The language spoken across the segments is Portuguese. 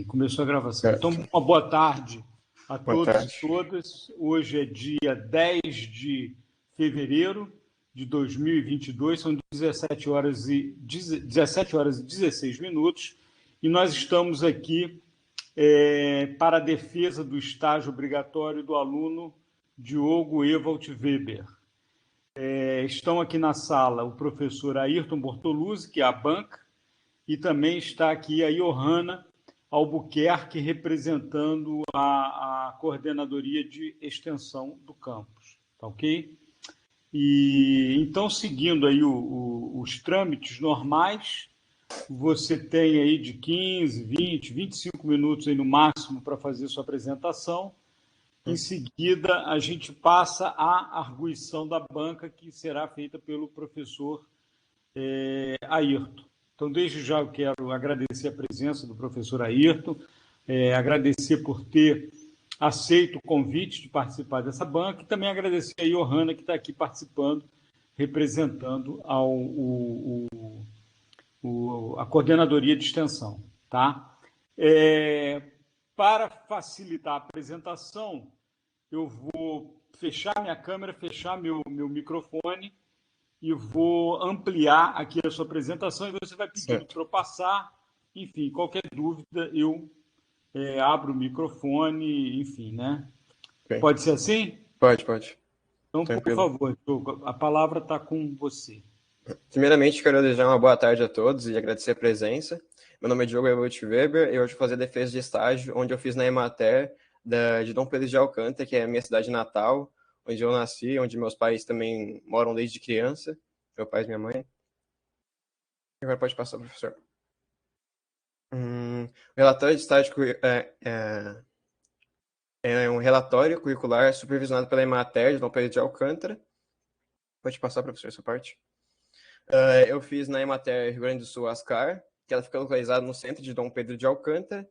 Começou a gravação. Certo. Então, uma boa tarde a Boa todos tarde. e todas. Hoje é dia 10 de fevereiro de 2022, são 17 horas e 16 minutos, e nós estamos aqui para a defesa do estágio obrigatório do aluno Diogo Ewald Weber. Estão aqui na sala o professor Ayrton Bortoluzzi, que é a banca, e também está aqui a Johanna Albuquerque, representando a coordenadoria de extensão do campus, tá ok? E então, seguindo aí os trâmites normais, você tem aí de 15, 20, 25 minutos aí no máximo para fazer sua apresentação. Em seguida, a gente passa à arguição da banca, que será feita pelo professor Ayrton. Então, desde já eu quero agradecer a presença do professor Ayrton, agradecer por ter aceito o convite de participar dessa banca e também agradecer a Johanna, que está aqui participando, representando a coordenadoria de extensão. Tá? Para facilitar a apresentação, eu vou fechar minha câmera, fechar meu microfone e vou ampliar aqui a sua apresentação e você vai pedindo para eu passar. Enfim, qualquer dúvida, eu abro o microfone, enfim, né? Okay. Pode ser assim? Pode. Então, Tranquilo. por favor, Diogo, a palavra está com você. Primeiramente, quero desejar uma boa tarde a todos e agradecer a presença. Meu nome é Diogo Ewald Weber e hoje vou fazer defesa de estágio, onde eu fiz na Emater de Dom Pedro de Alcântara, que é a minha cidade natal, onde eu nasci, onde meus pais também moram desde criança, meu pai e minha mãe. Agora pode passar, professor. O relatório de estágio é um relatório curricular supervisionado pela Emater de Dom Pedro de Alcântara. Pode passar, professor, essa parte. Eu fiz na Emater Rio Grande do Sul, Ascar, que ela fica localizada no centro de Dom Pedro de Alcântara,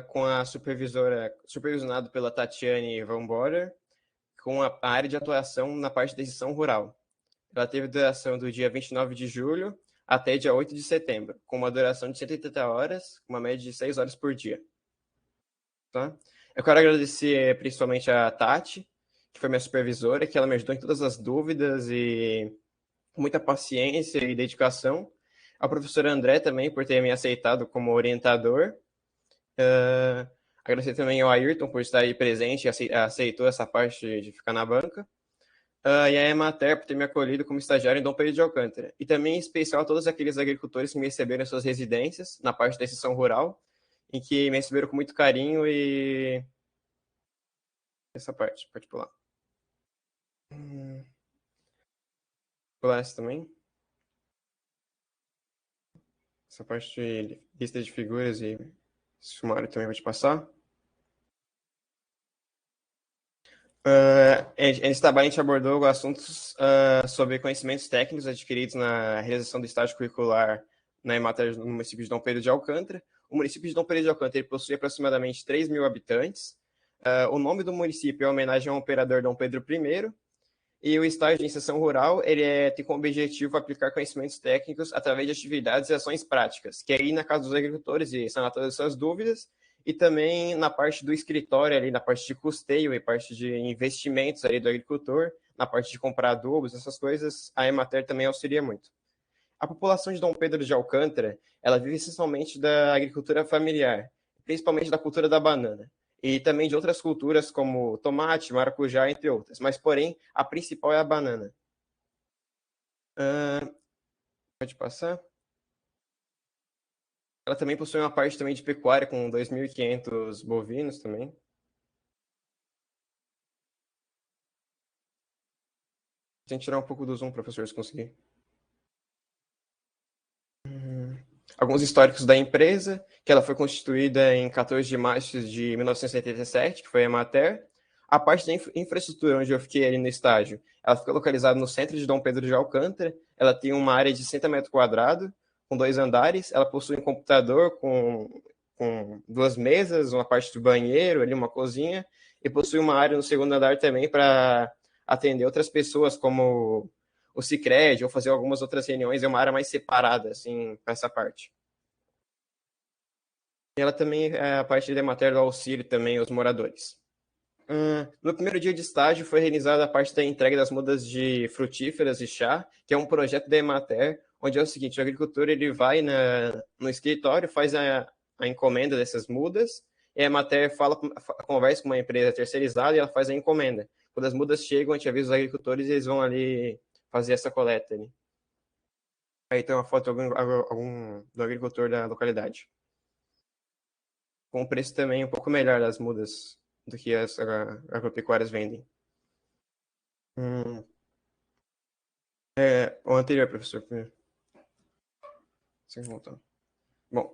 com a supervisionado pela Tatiane Van Borer, com a área de atuação na parte de extensão rural. Ela teve duração do dia 29 de julho até dia 8 de setembro, com uma duração de 180 horas, com uma média de 6 horas por dia. Tá? Eu quero agradecer principalmente a Tati, que foi minha supervisora, que ela me ajudou em todas as dúvidas e com muita paciência e dedicação. Ao professor André também por ter me aceitado como orientador. Agradecer também ao Ayrton por estar aí presente e aceitou essa parte de ficar na banca. E a Emater por ter me acolhido como estagiário em Dom Pedro de Alcântara. E também em especial a todos aqueles agricultores que me receberam em suas residências, na parte da extensão rural, em que me receberam com muito carinho e... Essa parte, pode pular. Pular essa também. Essa parte de lista de figuras e sumário também vou te passar. Nesse trabalho a gente abordou assuntos sobre conhecimentos técnicos adquiridos na realização do estágio curricular na Emater no município de Dom Pedro de Alcântara. O município de Dom Pedro de Alcântara possui aproximadamente 3.000 habitantes. O nome do município é homenagem ao imperador Dom Pedro I. E o estágio de iniciação rural tem como objetivo aplicar conhecimentos técnicos através de atividades e ações práticas, que é ir na casa dos agricultores e sanar todas as suas dúvidas, e também na parte do escritório, ali, na parte de custeio e parte de investimentos ali do agricultor, na parte de comprar adubos, essas coisas, a Emater também auxilia muito. A população de Dom Pedro de Alcântara, ela vive essencialmente da agricultura familiar, principalmente da cultura da banana, e também de outras culturas como tomate, maracujá, entre outras. Mas, porém, a principal é a banana. Pode passar? Ela também possui uma parte também de pecuária, com 2.500 bovinos também. Tem que tirar um pouco do zoom, professor, se conseguir. Alguns históricos da empresa, que ela foi constituída em 14 de março de 1987, que foi a Emater. A parte da infraestrutura onde eu fiquei ali no estágio, ela fica localizada no centro de Dom Pedro de Alcântara. Ela tem uma área de 60 metros quadrados, com 2 andares. Ela possui um computador com 2 mesas, uma parte do banheiro, ali uma cozinha, e possui uma área no segundo andar também para atender outras pessoas, como o Sicredi, ou fazer algumas outras reuniões, é uma área mais separada, assim, para essa parte. ela também, a parte da matéria do auxílio também aos moradores. No primeiro dia de estágio foi realizada a parte da entrega das mudas de frutíferas e chá, que é um projeto da Emater, onde é o seguinte, o agricultor ele vai no escritório, faz a encomenda dessas mudas, e a Emater conversa com uma empresa terceirizada e ela faz a encomenda. Quando as mudas chegam, a gente avisa os agricultores e eles vão ali fazer essa coleta ali. Aí tem uma foto de algum do agricultor da localidade. Com o preço também um pouco melhor das mudas do que as agropecuárias vendem. O anterior, professor. Sem voltar. Bom,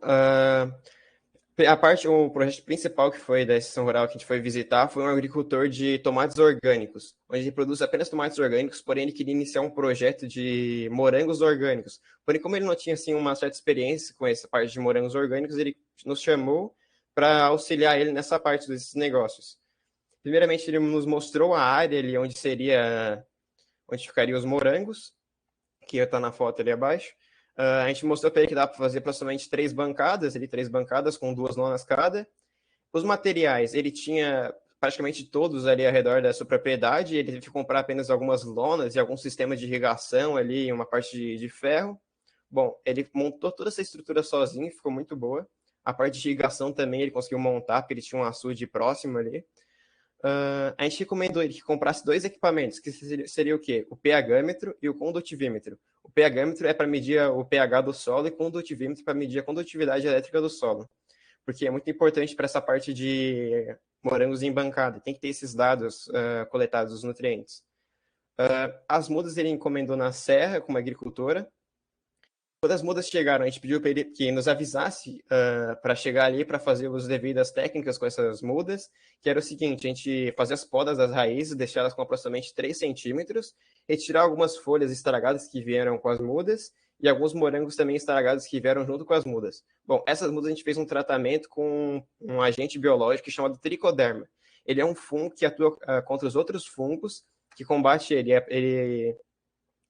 o projeto principal que foi da extensão rural que a gente foi visitar foi um agricultor de tomates orgânicos, onde ele produz apenas tomates orgânicos, porém ele queria iniciar um projeto de morangos orgânicos. Porém, como ele não tinha assim uma certa experiência com essa parte de morangos orgânicos, ele nos chamou para auxiliar ele nessa parte desses negócios. Primeiramente, ele nos mostrou a área ali onde ficariam os morangos, que está na foto ali abaixo. A gente mostrou para ele que dá para fazer aproximadamente 3 bancadas com 2 lonas cada. Os materiais, ele tinha praticamente todos ali ao redor da sua propriedade, ele teve que comprar apenas algumas lonas e algum sistema de irrigação ali, uma parte de ferro. Bom, ele montou toda essa estrutura sozinho, ficou muito boa. A parte de irrigação também ele conseguiu montar, porque ele tinha um açude próximo ali. A gente recomendou ele que comprasse 2 equipamentos, que seria o quê? O pH-metro e o condutivímetro. O pH-metro é para medir o pH do solo e o condutivímetro para medir a condutividade elétrica do solo. Porque é muito importante para essa parte de morangos em bancada. Tem que ter esses dados coletados, os nutrientes. As mudas ele encomendou na Serra, com uma agricultora. Quando as mudas chegaram, a gente pediu para ele que nos avisasse para chegar ali para fazer as devidas técnicas com essas mudas, que era o seguinte, a gente fazer as podas das raízes, deixar elas com aproximadamente 3 centímetros, retirar algumas folhas estragadas que vieram com as mudas e alguns morangos também estragados que vieram junto com as mudas. Bom, essas mudas a gente fez um tratamento com um agente biológico chamado tricoderma. Ele é um fungo que atua contra os outros fungos, que combate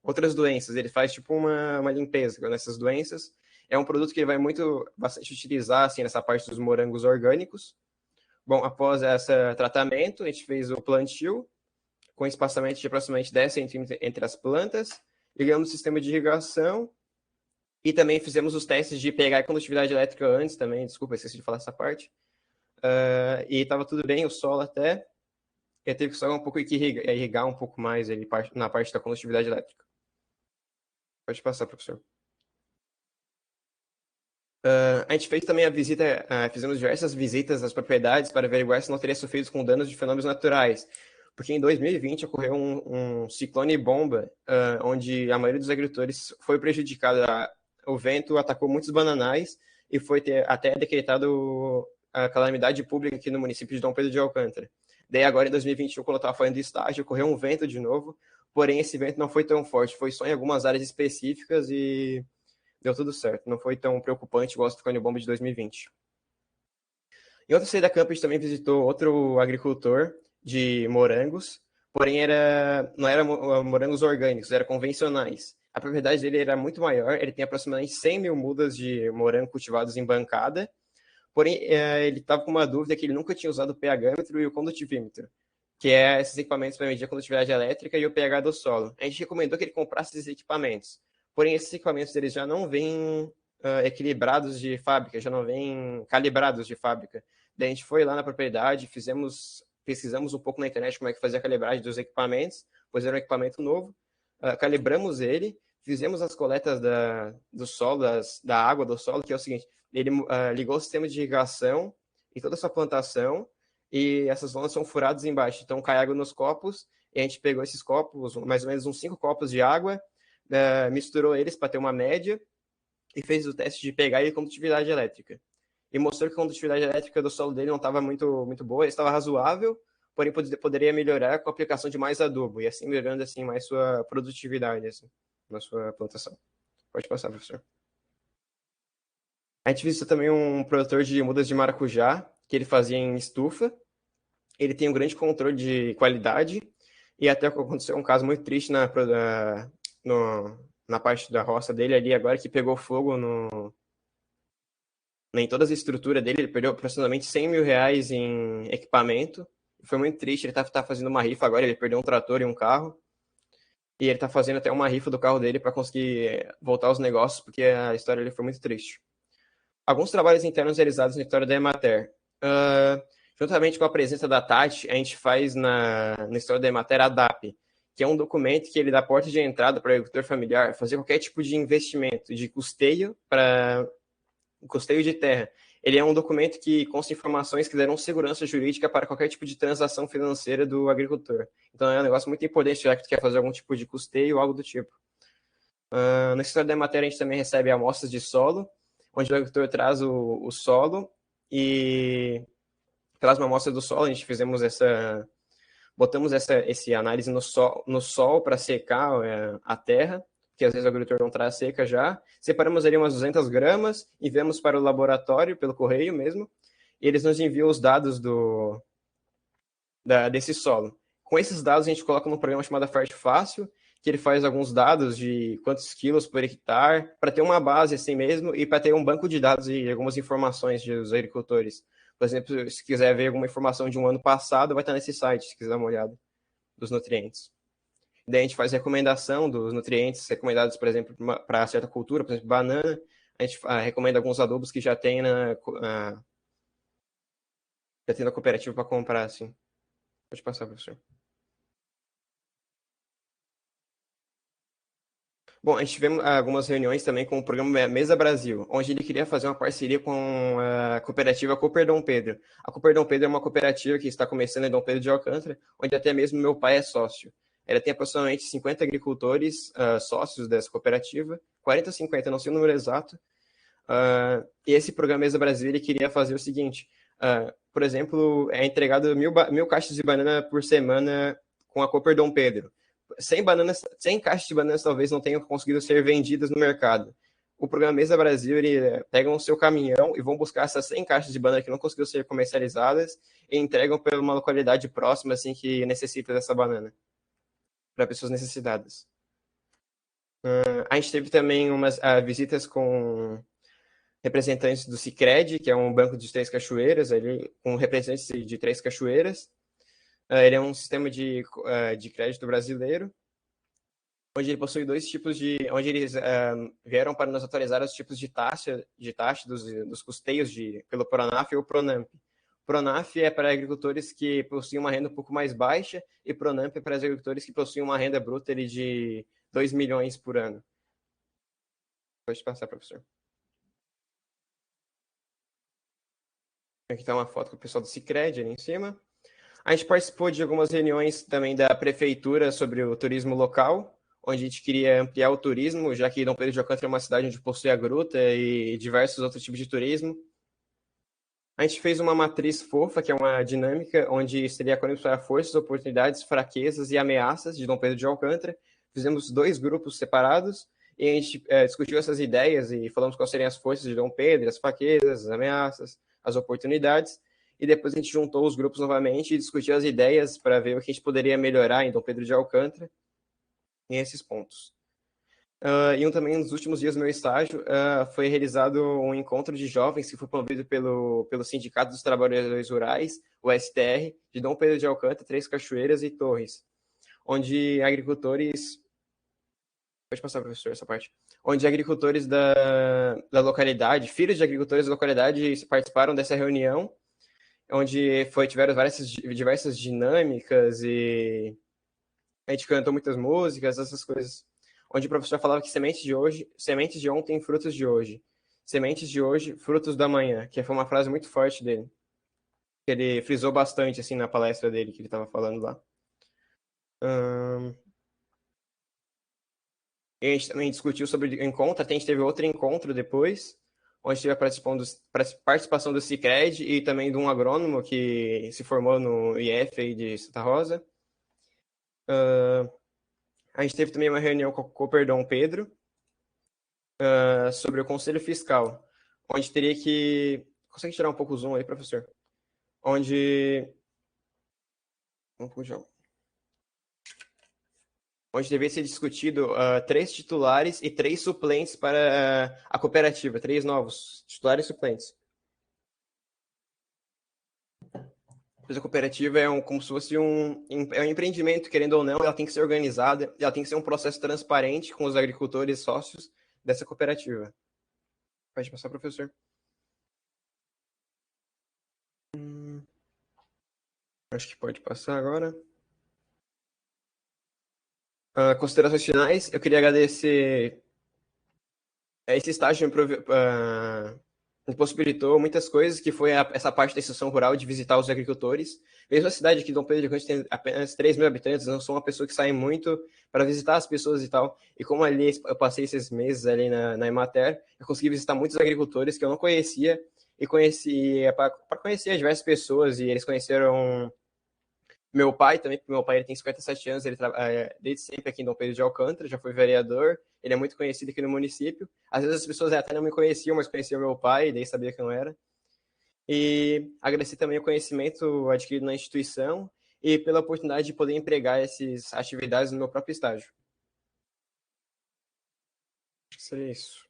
outras doenças. Ele faz tipo uma limpeza nessas doenças. É um produto que ele vai bastante utilizar assim, nessa parte dos morangos orgânicos. Bom, após esse tratamento, a gente fez o plantio, com espaçamento de aproximadamente 10 centímetros entre as plantas, ligamos o sistema de irrigação e também fizemos os testes de pegar a condutividade elétrica antes também, desculpa, esqueci de falar essa parte. E estava tudo bem, o solo até, eu teve que só um pouco irrigar um pouco mais ele, na parte da condutividade elétrica. Pode passar, professor. A gente fez também a visita, fizemos diversas visitas às propriedades para averiguar se não teria sofrido com danos de fenômenos naturais. Porque em 2020 ocorreu um ciclone bomba, onde a maioria dos agricultores foi prejudicada. O vento atacou muitos bananais e foi até decretado a calamidade pública aqui no município de Dom Pedro de Alcântara. Daí agora, em 2021, quando eu estava fazendo estágio, ocorreu um vento de novo, porém esse vento não foi tão forte, foi só em algumas áreas específicas e deu tudo certo. Não foi tão preocupante igual o ciclone bomba de 2020. Em outra saída da campo, a gente também visitou outro agricultor de morangos, porém não era morangos orgânicos, eram convencionais. A propriedade dele era muito maior, ele tem aproximadamente 100 mil mudas de morango cultivados em bancada, porém ele estava com uma dúvida que ele nunca tinha usado o pH-metro e o condutivímetro, que é esses equipamentos para medir a condutividade elétrica e o pH do solo. A gente recomendou que ele comprasse esses equipamentos, porém esses equipamentos eles já não vêm equilibrados de fábrica, já não vêm calibrados de fábrica. Daí a gente foi lá na propriedade, pesquisamos um pouco na internet como é que fazia a calibragem dos equipamentos, pois era um equipamento novo, calibramos ele, fizemos as coletas do solo, da água do solo, que é o seguinte, ele ligou o sistema de irrigação e toda a sua plantação, e essas lonas são furadas embaixo, então cai água nos copos, e a gente pegou esses copos, mais ou menos uns 5 copos de água, misturou eles para ter uma média, e fez o teste de pH e condutividade elétrica. E mostrou que a condutividade elétrica do solo dele não estava muito, muito boa, estava razoável, porém poderia melhorar com a aplicação de mais adubo, e assim melhorando assim, mais sua produtividade assim, na sua plantação. Pode passar, professor. A gente visitou também um produtor de mudas de maracujá, que ele fazia em estufa. Ele tem um grande controle de qualidade, e até aconteceu um caso muito triste na parte da roça dele ali agora, que pegou fogo em toda a estrutura dele, ele perdeu aproximadamente 100 mil reais em equipamento. Foi muito triste, ele tá fazendo uma rifa agora, ele perdeu um trator e um carro. E ele tá fazendo até uma rifa do carro dele para conseguir voltar aos negócios, porque a história dele foi muito triste. Alguns trabalhos internos realizados na história da Emater. Juntamente com a presença da Tati, a gente faz na história da Emater a DAP, que é um documento que ele dá porta de entrada para o agricultor familiar fazer qualquer tipo de investimento, de custeio de terra. Ele é um documento que consta informações que deram segurança jurídica para qualquer tipo de transação financeira do agricultor. Então é um negócio muito importante, já que tu quer fazer algum tipo de custeio ou algo do tipo. Na história da matéria, a gente também recebe amostras de solo, onde o agricultor traz o solo e traz uma amostra do solo. A gente botamos essa análise no sol para secar a terra, que às vezes o agricultor não traz seca já. Separamos ali umas 200 gramas, enviamos para o laboratório, pelo correio mesmo, e eles nos enviam os dados desse solo. Com esses dados, a gente coloca num programa chamado Fert Fácil, que ele faz alguns dados de quantos quilos por hectare, para ter uma base assim mesmo, e para ter um banco de dados e algumas informações dos agricultores. Por exemplo, se quiser ver alguma informação de um ano passado, vai estar nesse site, se quiser dar uma olhada, dos nutrientes. Daí a gente faz recomendação dos nutrientes recomendados, por exemplo, para certa cultura, por exemplo, banana. A gente recomenda alguns adubos que já tem na cooperativa para comprar, assim. Pode passar, professor. Bom, a gente tivemos algumas reuniões também com o programa Mesa Brasil, onde ele queria fazer uma parceria com a cooperativa Cooper Dom Pedro. A Cooper Dom Pedro é uma cooperativa que está começando em Dom Pedro de Alcântara, onde até mesmo meu pai é sócio. Ela tem aproximadamente 50 agricultores sócios dessa cooperativa, 40 ou 50, não sei o número exato. E esse programa Mesa Brasil, ele queria fazer o seguinte, por exemplo, é entregado 1.000 caixas de banana por semana com a Cooper Dom Pedro. 100 caixas de bananas talvez não tenham conseguido ser vendidas no mercado. O programa Mesa Brasil, ele pega o seu caminhão e vão buscar essas 100 caixas de banana que não conseguiram ser comercializadas e entregam para uma localidade próxima assim que necessita dessa banana, para pessoas necessitadas. A gente teve também umas visitas com representantes do Sicredi, que é um banco de Três Cachoeiras, com representantes de Três Cachoeiras. Ele é um sistema de crédito brasileiro, onde ele possui dois tipos onde eles vieram para nos atualizar os tipos de taxa dos custeios pelo Pronaf ou Pronamp. Pronaf é para agricultores que possuem uma renda um pouco mais baixa e Pronamp é para agricultores que possuem uma renda bruta de 2 milhões por ano. Pode passar, professor. Aqui está uma foto com o pessoal do Sicredi ali em cima. A gente participou de algumas reuniões também da prefeitura sobre o turismo local, onde a gente queria ampliar o turismo, já que Dom Pedro de Alcântara é uma cidade onde possui a gruta e diversos outros tipos de turismo. A gente fez uma matriz fofa, que é uma dinâmica, onde seria conectar forças, oportunidades, fraquezas e ameaças de Dom Pedro de Alcântara. Fizemos 2 grupos separados e a gente discutiu essas ideias e falamos quais seriam as forças de Dom Pedro, as fraquezas, as ameaças, as oportunidades. E depois a gente juntou os grupos novamente e discutiu as ideias para ver o que a gente poderia melhorar em Dom Pedro de Alcântara em esses pontos. E também nos últimos dias do meu estágio foi realizado um encontro de jovens que foi promovido pelo Sindicato dos Trabalhadores Rurais, o STR, de Dom Pedro de Alcântara, Três Cachoeiras e Torres, onde agricultores... Pode passar, professor, essa parte. Onde agricultores da localidade, filhos de agricultores da localidade participaram dessa reunião, onde tiveram diversas dinâmicas e a gente cantou muitas músicas, essas coisas. Onde o professor falava que sementes de ontem, frutos de hoje. Sementes de hoje, frutos da manhã, que foi uma frase muito forte dele. Que ele frisou bastante assim na palestra dele que ele estava falando lá. E a gente também discutiu sobre o encontro, até a gente teve outro encontro depois, onde teve a participação do Sicredi e também de um agrônomo que se formou no IF aí de Santa Rosa. A gente teve também uma reunião com o Cooper Dom Pedro sobre o Conselho Fiscal, onde teria que... Consegue tirar um pouco o zoom aí, professor? Onde deveria ser discutido 3 titulares e 3 suplentes para a cooperativa, 3 novos titulares e suplentes. Mas a cooperativa como se fosse é um empreendimento, querendo ou não, ela tem que ser organizada, ela tem que ser um processo transparente com os agricultores sócios dessa cooperativa. Pode passar, professor. Acho que pode passar agora. Considerações finais, eu queria agradecer esse estágio me possibilitou muitas coisas, que foi essa parte da extensão rural de visitar os agricultores. Mesmo a cidade aqui de Dom Pedro de Alcântara tem apenas 3 mil habitantes, não sou uma pessoa que sai muito para visitar as pessoas e tal. E como ali eu passei esses meses ali na Emater, eu consegui visitar muitos agricultores que eu não conhecia e conheci para conhecer diversas pessoas, e eles conheceram meu pai também, porque meu pai ele tem 57 anos, ele trabalha desde sempre aqui em Dom Pedro de Alcântara, já foi vereador, ele é muito conhecido aqui no município. Às vezes as pessoas até não me conheciam, mas conheciam meu pai, e daí sabia que eu não era. E agradecer também o conhecimento adquirido na instituição e pela oportunidade de poder empregar essas atividades no meu próprio estágio. Acho que seria isso.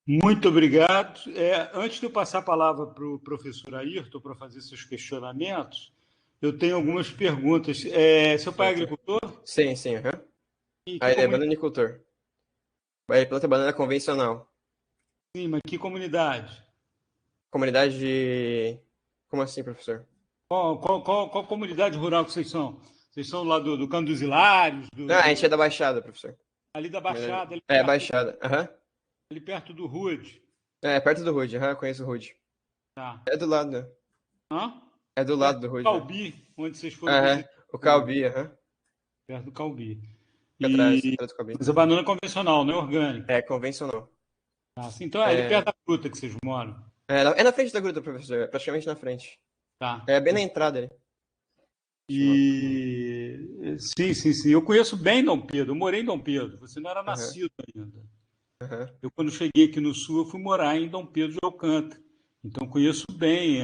Muito obrigado. Antes de eu passar a palavra para o professor Ayrton para fazer seus questionamentos, eu tenho algumas perguntas. Seu pai é agricultor? Sim, sim. Uhum. Ele é bananicultor. Ele planta banana convencional. Sim, mas que comunidade? Comunidade de... Como assim, professor? Qual comunidade rural que vocês são? Vocês são lá do Canto dos Hilários? Não, a gente é da Baixada, professor. Ali da Baixada? Ali perto, Baixada. Uhum. Ali perto do Rude? Perto do Rude. Uhum, conheço o Rude. Tá. É do lado, né? Hã? É do lado do Rude. Calbi, onde vocês foram. O Calbi, aham. Perto do Calbi. Atrás do Calbi. Mas a banana convencional, não é orgânica? É convencional. Então ali perto da gruta que vocês moram. É na frente da gruta, professor. É praticamente na frente. Tá. É bem na entrada ali. Sim. Eu conheço bem Dom Pedro. Eu morei em Dom Pedro. Você não era nascido ainda. Eu, quando cheguei aqui no Sul, eu fui morar em Dom Pedro de Alcântara. Então, conheço bem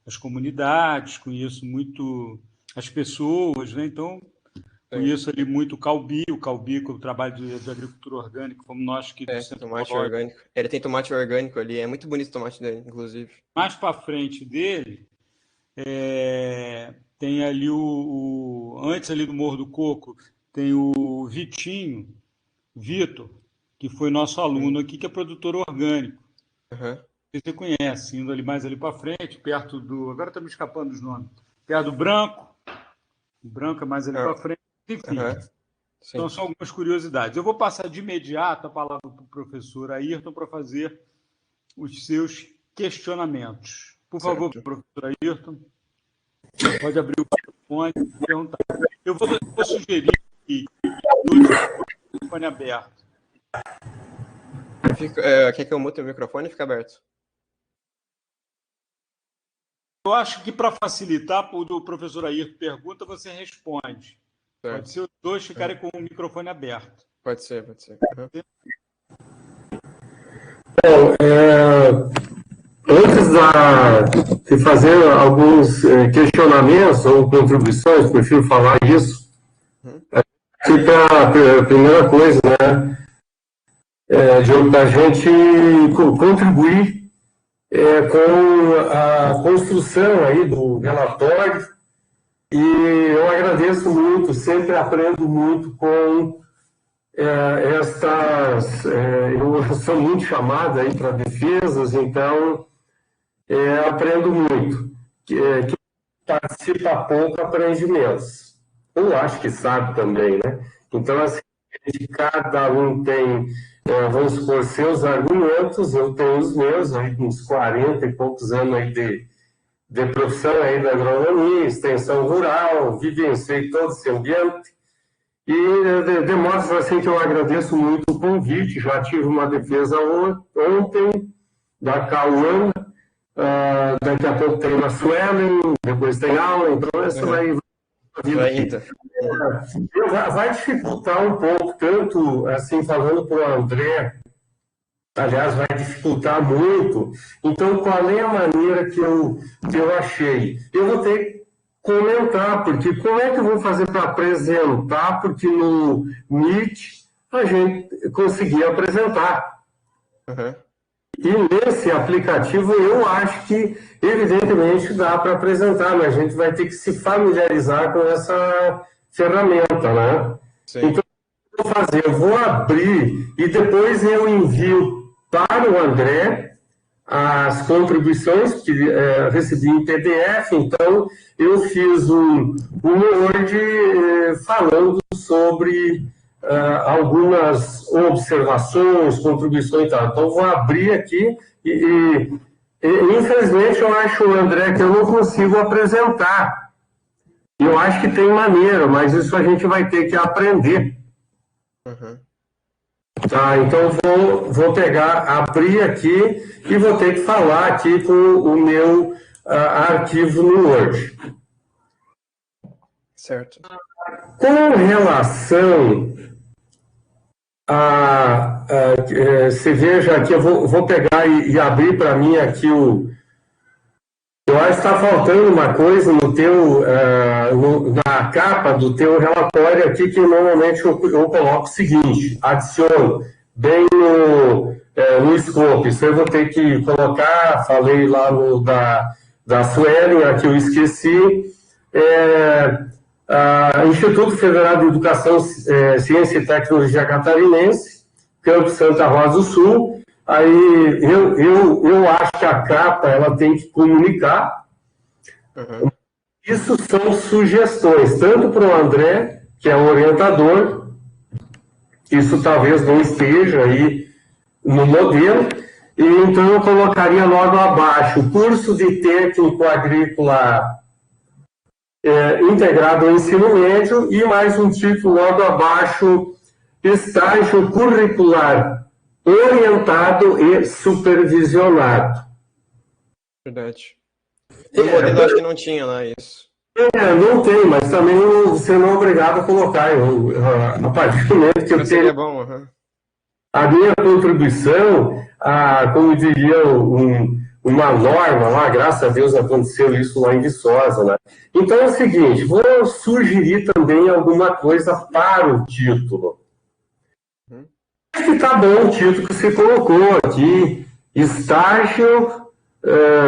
as comunidades, conheço muito as pessoas, né? Então, conheço ali muito o Calbi com o trabalho de agricultura orgânica, como nós que do Centro tomate orgânico. Ele tem tomate orgânico ali, é muito bonito o tomate dele, inclusive. Mais para frente dele, tem ali antes ali do Morro do Coco, tem o Vitor, que foi nosso aluno aqui, que é produtor orgânico. Você conhece, indo ali mais ali para frente, perto do... Agora está me escapando os nomes. Perto do Branco. O Branco é mais ali para frente. Enfim, então são algumas curiosidades. Eu vou passar de imediato a palavra para o professor Ayrton para fazer os seus questionamentos. Por favor, professor Ayrton, pode abrir o microfone e perguntar. Eu vou sugerir que o microfone aberto. Quer que eu mute o microfone e fique aberto? Eu acho que para facilitar, o professor Ayrton pergunta, você responde. Certo. Pode ser os dois ficarem com o microfone aberto. Pode ser. Bom, antes de fazer alguns questionamentos ou contribuições, prefiro falar isso. Aqui para a primeira coisa, né? Da gente contribuir com a construção aí do relatório, e eu agradeço muito, sempre aprendo muito com eu sou muito chamado aí para defesas, então aprendo muito. Que participa pouco, aprende menos. Eu acho que sabe também, né? Então, assim, cada um tem, vamos supor, seus argumentos, eu tenho os meus, aí, uns 40 e poucos anos aí de profissão aí da agronomia, extensão rural, vivenciei todo esse ambiente, e demonstro assim que eu agradeço muito o convite. Já tive uma defesa ontem da Cauana, daqui a pouco tem uma Suelen, depois tem aula, então essa vai dificultar um pouco, tanto assim, falando para o André, aliás, vai dificultar muito. Então, qual é a maneira que eu achei? Eu vou ter que comentar, porque como é que eu vou fazer para apresentar? Porque no Meet a gente conseguia apresentar. nesse aplicativo eu acho que, evidentemente, dá para apresentar, mas a gente vai ter que se familiarizar com essa ferramenta, né? Sim. Então, o que eu vou fazer? Eu vou abrir e depois eu envio para o André as contribuições que recebi em PDF. Então, eu fiz um Word falando sobre algumas observações, contribuições e tal. Então, vou abrir aqui e infelizmente, eu acho, André, que eu não consigo apresentar. Eu acho que tem maneira, mas isso a gente vai ter que aprender. Uhum. Tá, então vou pegar, abrir aqui e vou ter que falar aqui com o meu arquivo no Word. Certo. Com relação você veja aqui, eu vou pegar e abrir para mim aqui eu acho que está faltando uma coisa no teu, na capa do teu relatório aqui, que normalmente eu coloco o seguinte, adiciono bem no scope. Isso eu vou ter que colocar, falei lá da Suelen, aqui eu esqueci. Instituto Federal de Educação, Ciência e Tecnologia Catarinense, Campo Santa Rosa do Sul. Aí eu acho que a capa ela tem que comunicar. Uhum. Isso são sugestões, tanto para o André, que é o orientador, isso talvez não esteja aí no modelo, e então eu colocaria logo abaixo, curso de técnico agrícola integrado ao ensino médio, e mais um título logo abaixo, estágio curricular orientado e supervisionado. Verdade. No modelo acho que não tinha lá isso. Não tem, mas também você não é obrigado a colocar. A partir do momento que eu tenho bom, uhum. a minha contribuição, como diria uma norma lá, graças a Deus aconteceu isso lá em Viçosa, né? Então é o seguinte, vou sugerir também alguma coisa para o título. Acho que está bom o título que você colocou aqui, estágio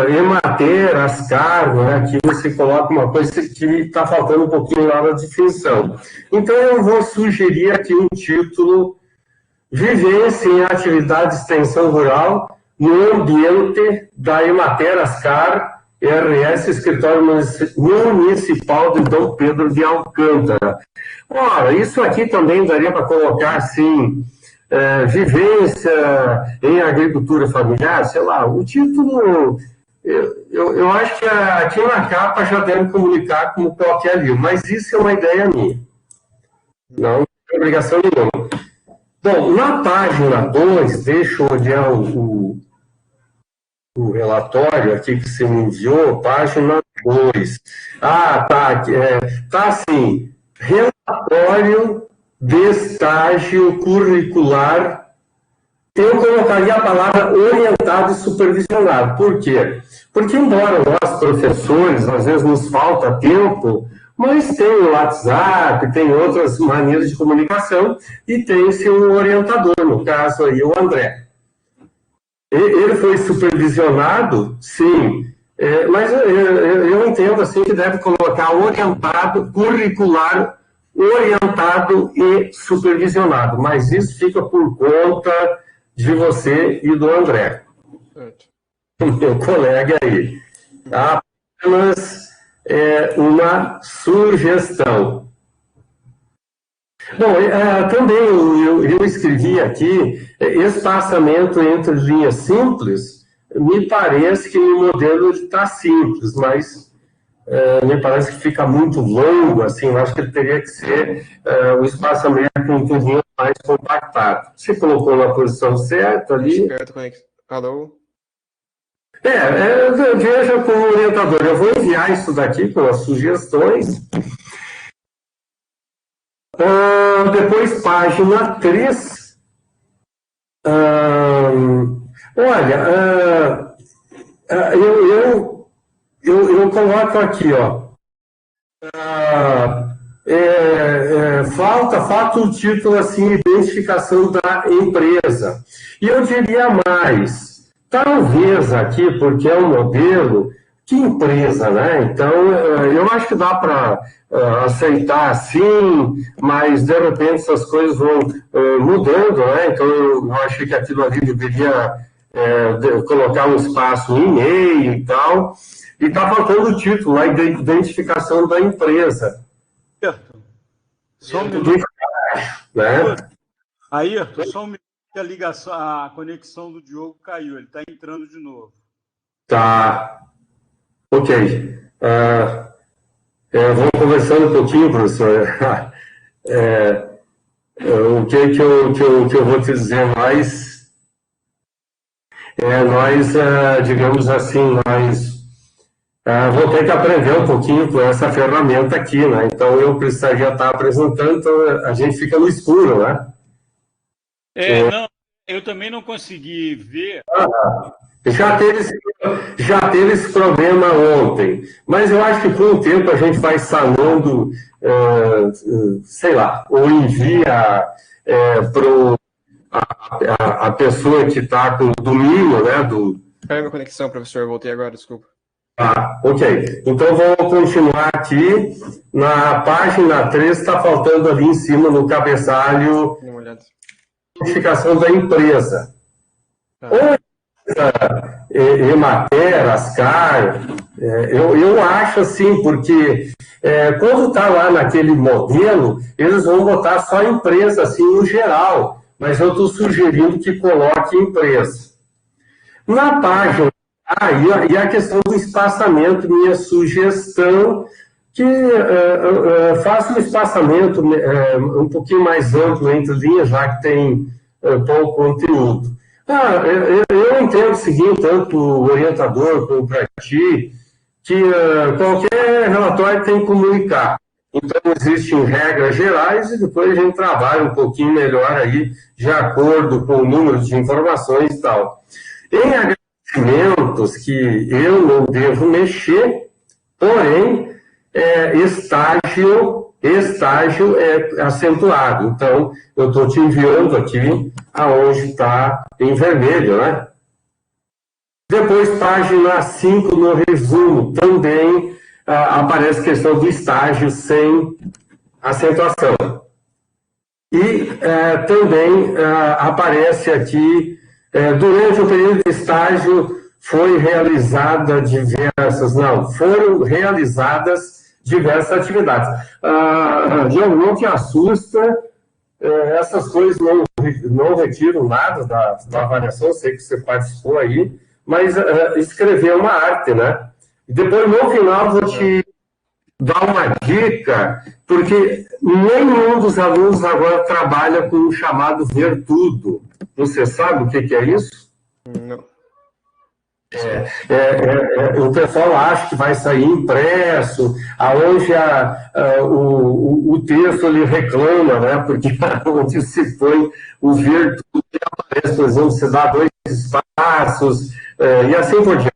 Emater, Ascar, né? Aqui você coloca uma coisa que está faltando um pouquinho lá na definição. Então eu vou sugerir aqui um título, Vivência em Atividade de Extensão Rural no ambiente da Emater, Ascar, RS, Escritório Municipal de Dom Pedro de Alcântara. Ora, isso aqui também daria para colocar assim, vivência em agricultura familiar, sei lá, o título, eu acho que aqui na capa já deve comunicar como qualquer livro, mas isso é uma ideia minha, não tem obrigação nenhuma. Bom, na página 2, deixa eu olhar o relatório aqui que você me enviou, página 2. Tá assim, relatório de estágio curricular, eu colocaria a palavra orientado e supervisionado. Por quê? Porque, embora nós, professores, às vezes nos falta tempo, mas tem o WhatsApp, tem outras maneiras de comunicação, e tem-se um orientador, no caso aí, o André. Ele foi supervisionado, sim, mas eu entendo assim que deve colocar orientado, curricular, orientado e supervisionado, mas isso fica por conta de você e do André, meu colega aí. Apenas uma sugestão. Bom, também eu escrevi aqui, espaçamento entre linhas simples, me parece que o modelo está simples, mas me parece que fica muito longo, assim, eu acho que ele teria que ser o espaçamento entre linhas mais compactado. Você colocou na posição certa ali. Alô? Veja com o orientador, eu vou enviar isso daqui com as sugestões. Depois, página 3. Olha, eu coloco aqui, ó. Falta o título assim, identificação da empresa. E eu diria mais, Talvez aqui, porque é um modelo, que empresa, né? Então, eu acho que dá para aceitar assim, mas de repente essas coisas vão mudando, né? Então, eu acho que aquilo ali deveria colocar um espaço em e-mail e tal. E está faltando o título, a identificação da empresa. Só um minuto. Né? Ayrton, só um minuto que a conexão do Diogo caiu, ele está entrando de novo. Tá. Ok. Vamos conversando um pouquinho, professor. O que eu vou te dizer mais? Nós, digamos assim, vou ter que aprender um pouquinho com essa ferramenta aqui, né? Então, eu precisaria estar apresentando, então a gente fica no escuro, né? Não, eu também não consegui ver. Já teve esse problema ontem, mas eu acho que com o tempo a gente vai sanando, sei lá, ou envia para a pessoa que está com o domínio, né? Caiu minha conexão, professor, voltei agora, desculpa. Ok. Então, vou continuar aqui. Na página 3, está faltando ali em cima, no cabeçalho, Dê uma olhada. identificação da empresa. Ou Emater, Ascar, eu acho assim, porque quando está lá naquele modelo, eles vão botar só empresa, assim, no geral, mas eu estou sugerindo que coloque empresa. Na página, e a questão do espaçamento, minha sugestão, que faça um espaçamento um pouquinho mais amplo entre linhas, já que tem pouco conteúdo. Eu entendo o seguinte, tanto o orientador como para ti, que qualquer relatório tem que comunicar. Então, existem regras gerais e depois a gente trabalha um pouquinho melhor aí, de acordo com o número de informações e tal. Em agradecimentos que eu não devo mexer, porém, estágio é acentuado. Então, eu estou te enviando aqui aonde está em vermelho, né? Depois, página 5, no resumo, também aparece a questão do estágio sem acentuação. E também aparece aqui, durante o período de estágio, foram realizadas diversas atividades. Não te assusta, essas coisas não retiram nada da avaliação, sei que você participou aí, mas escrever é uma arte, né? E depois, no final, vou te dar uma dica, porque nenhum dos alunos agora trabalha com o chamado ver tudo. Você sabe o que é isso? Não. O pessoal acha que vai sair impresso, aonde o texto ele reclama, né? Porque onde se põe o ver tudo, aparece, por exemplo, você dá 2 espaços, e assim por diante.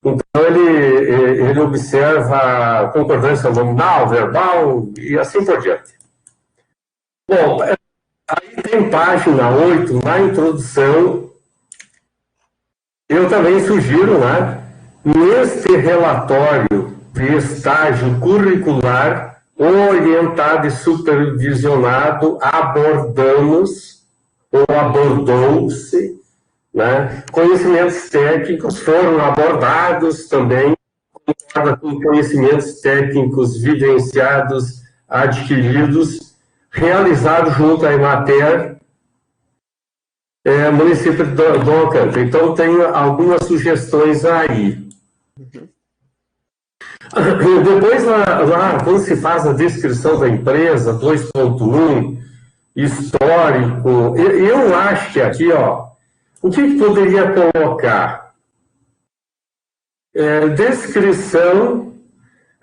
Então, ele observa a concordância nominal, verbal, e assim por diante. Bom, aí tem página 8, na introdução. Eu também sugiro, né, neste relatório de estágio curricular orientado e supervisionado, abordamos, ou abordou-se, né, conhecimentos técnicos foram abordados também, com conhecimentos técnicos vivenciados, adquiridos, realizados junto à Emater, município do Alcântara. Então, tenho algumas sugestões aí. Depois, lá, quando se faz a descrição da empresa, 2.1, histórico, eu acho que aqui, o que poderia colocar? Descrição,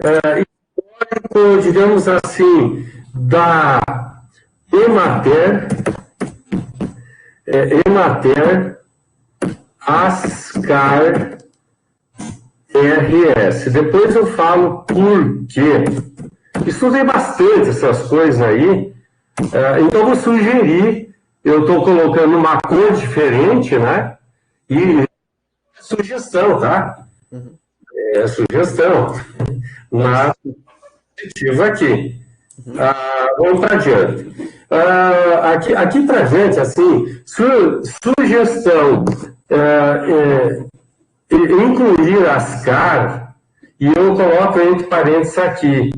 histórico, digamos assim, da Emater, Ascar, RS. Depois eu falo por quê. Estudei bastante essas coisas aí, então vou sugerir, eu estou colocando uma cor diferente, né? E sugestão, tá? É sugestão. Na positiva aqui. Vamos para adiante. Aqui para adiante, assim, sugestão, incluir Ascar, e eu coloco entre parênteses aqui,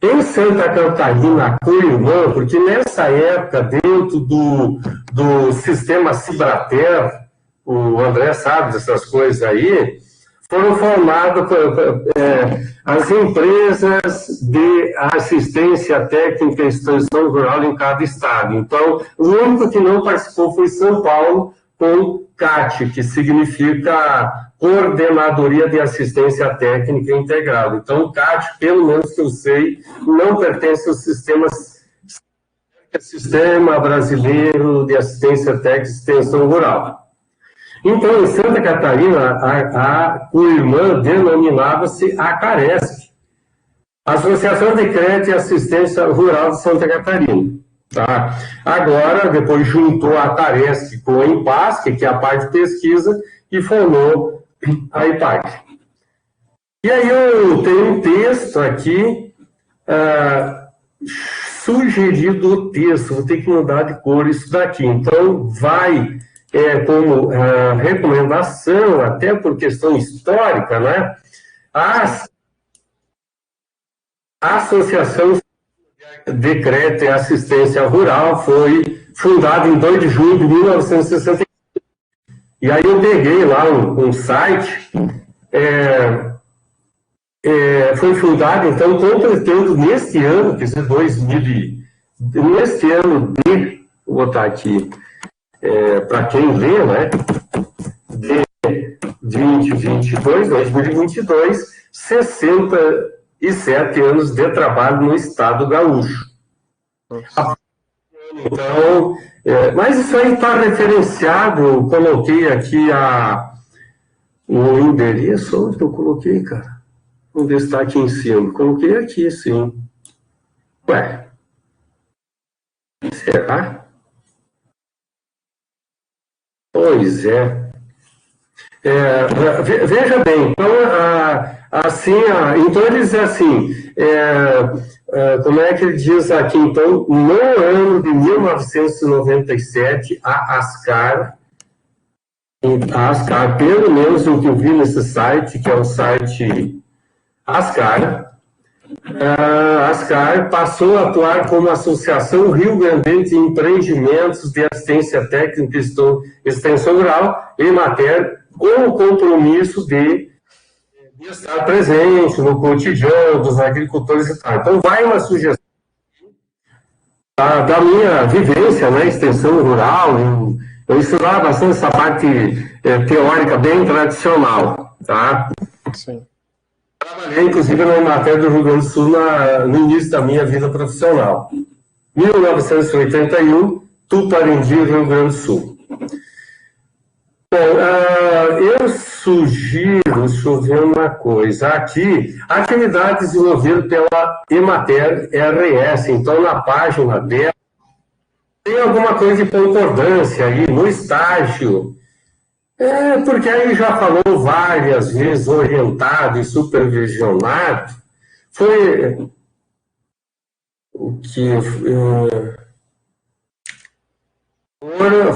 em Santa Catarina, Coirmã, porque nessa época, dentro do sistema Cibrater, o André sabe dessas coisas aí, foram formadas as empresas de assistência técnica e extensão rural em cada estado. Então, o único que não participou foi São Paulo, com CAT, que significa Coordenadoria de Assistência Técnica Integrada. Então, o CAT, pelo menos que eu sei, não pertence ao Sistema Brasileiro de Assistência Técnica e Extensão Rural. Então, em Santa Catarina, a Coirmã denominava-se ACARESC, Associação de Crédito e Assistência Rural de Santa Catarina. Tá? Agora, depois juntou a ACARESC com a IMPASC, que é a parte de pesquisa, e formou a IPAC. E aí eu tenho um texto aqui, sugerido o texto, vou ter que mudar de cor isso daqui. Então, vai... como recomendação, até por questão histórica, né? A Associação de Crédito e Assistência Rural foi fundada em 2 de junho de 1965. E aí eu peguei lá um site, foi fundada, então, completando neste ano, quer dizer, neste ano vou botar aqui, para quem lê, né, de 2022, 67 anos de trabalho no Estado Gaúcho. Então, mas isso aí está referenciado, eu coloquei aqui o endereço, onde eu coloquei, cara? Vamos ver se está aqui em cima. Coloquei aqui, sim. Ué, será? Pois é. Veja bem, então, então ele diz assim, como é que ele diz aqui, então, no ano de 1997, a Ascar, pelo menos o que eu vi nesse site, que é o site Ascar, Ascar passou a atuar como Associação Rio Grandense de Empreendimentos de Assistência Técnica e Extensão Rural, EMATER, com o compromisso de estar presente no cotidiano dos agricultores e tal. Então, vai uma sugestão da minha vivência, né, extensão rural. Eu estudava bastante essa parte teórica bem tradicional, tá? Sim. Trabalhei, inclusive, na matéria do Rio Grande do Sul no início da minha vida profissional. 1981, Tuparendi, Rio Grande do Sul. Bom, eu sugiro, deixa eu ver uma coisa, aqui, atividade desenvolvida pela EMATER RS, então na página dela, tem alguma coisa de concordância aí, no estágio, porque aí já falou várias vezes, orientado e supervisionado, foi o que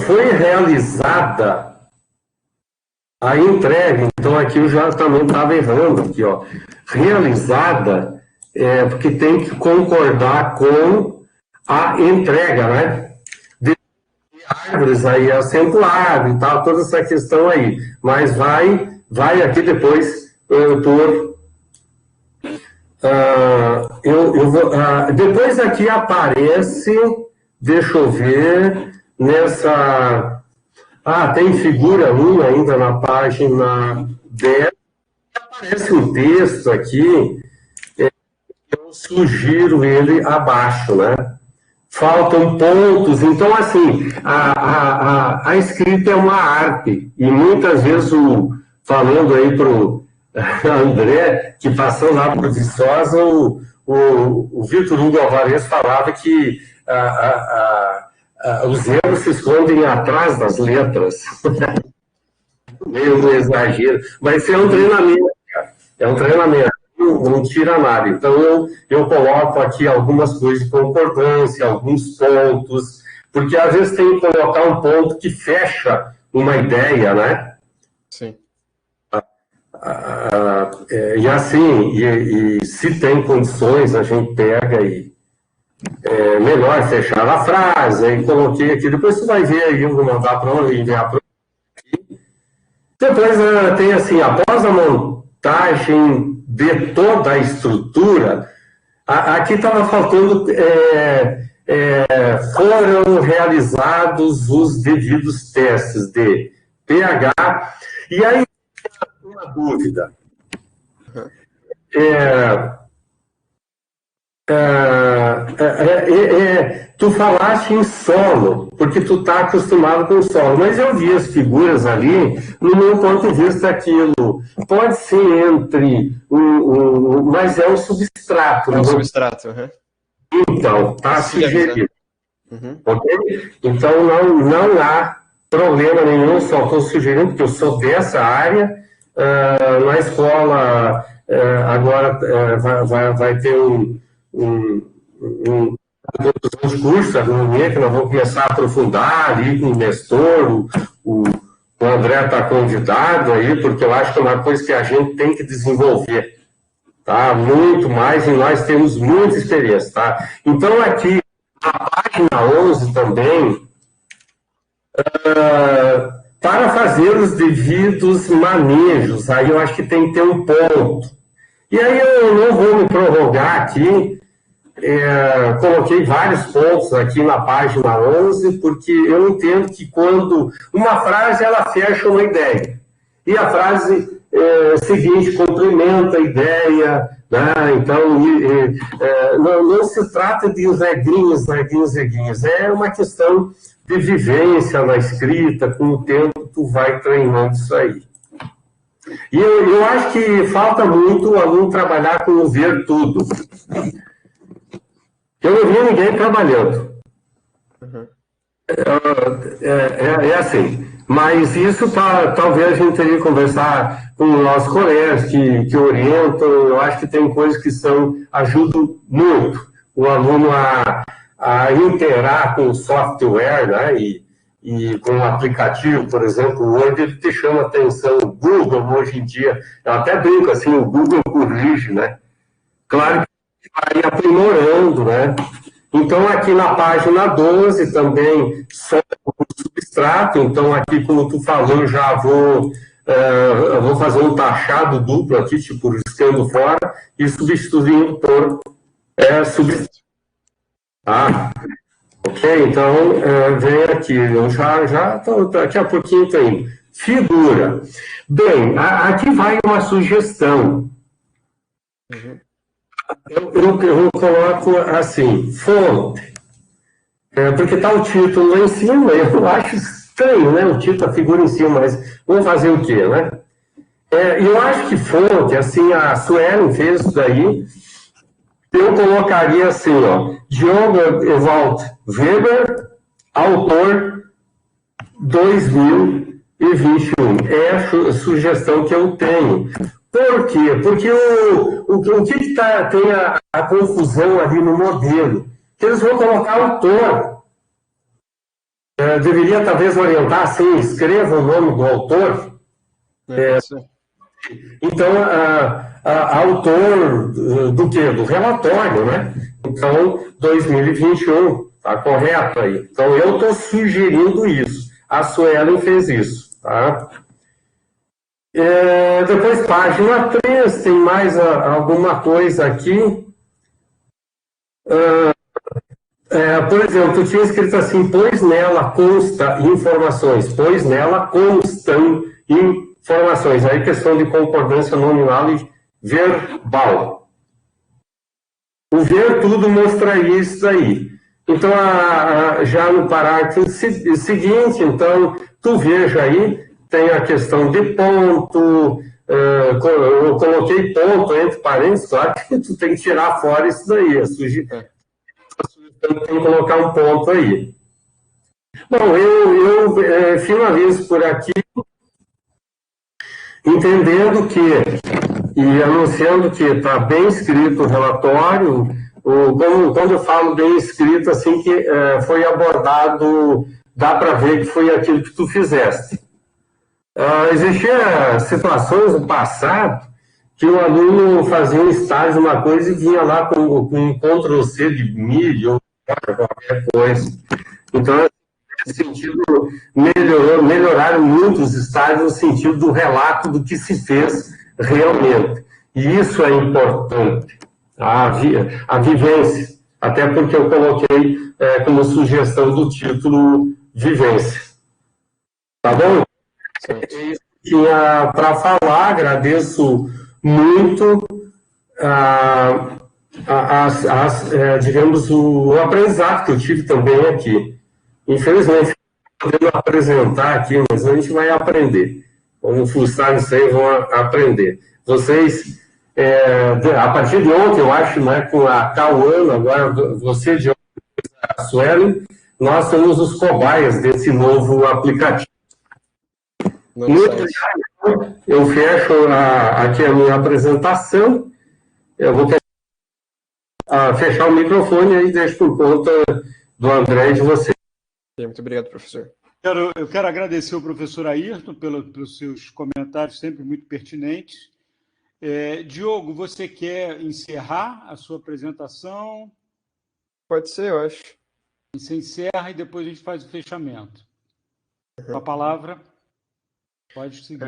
foi realizada a entrega, então aqui eu já também estava errando aqui, ó, realizada, porque tem que concordar com a entrega, né? Árvores aí acentuado e tal, toda essa questão aí, mas vai aqui depois depois aqui aparece, deixa eu ver, nessa, tem figura 1 ainda na página 10, aparece um texto aqui, eu sugiro ele abaixo, né? Faltam pontos, então assim, a escrita é uma arte, e muitas vezes, falando aí para o André, que passou lá por Viçosa, o Vitor Hugo Alvarez falava que os erros se escondem atrás das letras. meio do exagero, mas é um treinamento, cara. É um treinamento, não tira nada. Então, eu coloco aqui algumas coisas de concordância, alguns pontos, porque às vezes tem que colocar um ponto que fecha uma ideia, né? Sim. E assim, e se tem condições, a gente pega e melhor fechar a frase, aí coloquei aqui, depois você vai ver aí, eu vou mandar para enviar para. Depois tem assim, após a montagem de toda a estrutura, aqui estava faltando, foram realizados os devidos testes de pH, e aí uma dúvida. Tu falaste em solo, porque tu está acostumado com solo, mas eu vi as figuras ali, no meu ponto de vista, aquilo pode ser entre mas é um substrato. É um substrato, uhum. Então, está sugerido. Uhum. Ok? Então, não há problema nenhum, só estou sugerindo, porque eu sou dessa área, na escola, agora vai ter um curso de agronomia que nós vamos começar a aprofundar ali com o Nestor, o André está convidado aí, porque eu acho que é uma coisa que a gente tem que desenvolver, tá? Muito mais, e nós temos muita experiência, tá? Então, aqui, na página 11 também, para fazer os devidos manejos, aí eu acho que tem que ter um ponto. E aí eu não vou me prorrogar aqui, coloquei vários pontos aqui na página 11, porque eu entendo que quando uma frase, ela fecha uma ideia, e a frase seguinte complementa a ideia, né? Então, não se trata de regrinhas, é uma questão de vivência na escrita, com o tempo tu vai treinando isso aí. E eu acho que falta muito o aluno trabalhar com o ver tudo. Eu não vi ninguém trabalhando. Uhum. Assim. Mas isso talvez a gente teria que conversar com os nossos colegas que orientam. Eu acho que tem coisas que ajudam muito o aluno a interar com o software, né? E com o aplicativo, por exemplo, o Word, ele te chama atenção. O Google, hoje em dia, eu até brinco assim, o Google corrige, né? Claro que vai aprimorando, né? Então, aqui na página 12 também, só o substrato. Então, aqui, como tu falou, eu já vou fazer um taxado duplo aqui, tipo, riscando fora e substituindo por substrato. Tá? Ok? Então, vem aqui. Eu já tô, daqui a pouquinho tem. Figura. Bem, aqui vai uma sugestão. Uhum. Eu coloco assim, fonte, porque está o título lá em cima, eu acho estranho, né? O título, a figura em cima, mas vamos fazer o quê, né? Eu acho que fonte, assim, a Suelen fez isso daí, eu colocaria assim, ó, Diogo Ewald Weber, autor 2021. É a sugestão que eu tenho. Por quê? Porque o que tem a confusão ali no modelo? Que eles vão colocar autor. Deveria talvez orientar assim, escreva o nome do autor. Então, autor do quê? Do relatório, né? Então, 2021, tá correto aí. Então, eu estou sugerindo isso. A Suelen fez isso, tá? Depois, página 3, tem mais alguma coisa aqui. Por exemplo, tu tinha escrito assim, pois nela consta informações, pois nela constam informações. Aí, questão de concordância nominal e verbal. O ver tudo mostra isso aí. Então, já no parágrafo seguinte, então, tu veja aí, tem a questão de ponto, eu coloquei ponto entre parênteses, claro que tu tem que tirar fora isso daí, a sugestão tem que colocar um ponto aí. Bom, eu finalizo por aqui. entendendo que, e anunciando que está bem escrito o relatório, quando eu falo bem escrito, assim, que foi abordado, dá para ver que foi aquilo que tu fizeste. Existiam situações no passado que o aluno fazia um estágio, uma coisa, e vinha lá com um Ctrl+C de mídia ou qualquer coisa. Então, nesse sentido, melhoraram muito os estágios no sentido do relato do que se fez realmente. E isso é importante, a vivência. Até porque eu coloquei como sugestão do título vivência. Tá bom? É isso que tinha para falar. Agradeço muito digamos, o aprendizado que eu tive também aqui. Infelizmente, não podemos apresentar aqui, mas a gente vai aprender. Vamos fuçar nisso aí, vamos aprender. Vocês, a partir de ontem, eu acho, né, com a Cauana, agora você de ontem, a Suelen, nós somos os cobaias desse novo aplicativo. Muito obrigado. Eu fecho aqui a minha apresentação. Eu vou fechar o microfone e deixo por conta do André e de você. Muito obrigado, professor. Eu quero agradecer ao professor Ayrton pelos seus comentários sempre muito pertinentes. Diogo, você quer encerrar a sua apresentação? Pode ser, eu acho. Você encerra e depois a gente faz o fechamento. Com a palavra, pode seguir.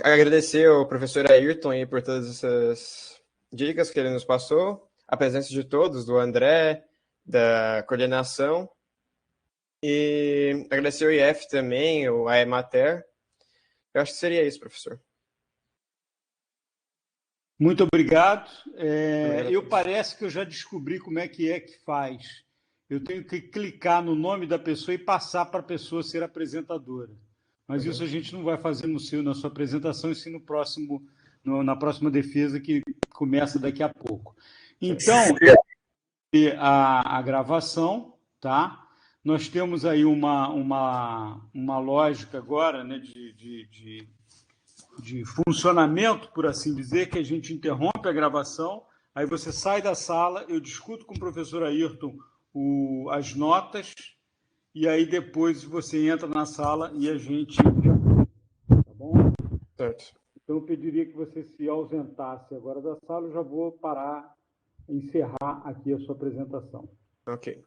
Agradecer ao professor Ayrton aí por todas essas dicas que ele nos passou, a presença de todos, do André, da coordenação, e agradecer ao IF também, o AEMATER. Eu acho que seria isso, professor. Muito obrigado. Parece que eu já descobri como é que faz. Eu tenho que clicar no nome da pessoa e passar para a pessoa ser apresentadora. Mas isso a gente não vai fazer na sua apresentação, e sim na próxima defesa, que começa daqui a pouco. Então, a gravação, tá? Nós temos aí uma lógica agora, né, de funcionamento, por assim dizer, que a gente interrompe a gravação, aí você sai da sala, eu discuto com o professor Ayrton as notas, e aí depois você entra na sala e a gente... Tá bom? Certo. Então eu pediria que você se ausentasse agora da sala, eu já vou encerrar aqui a sua apresentação. Ok.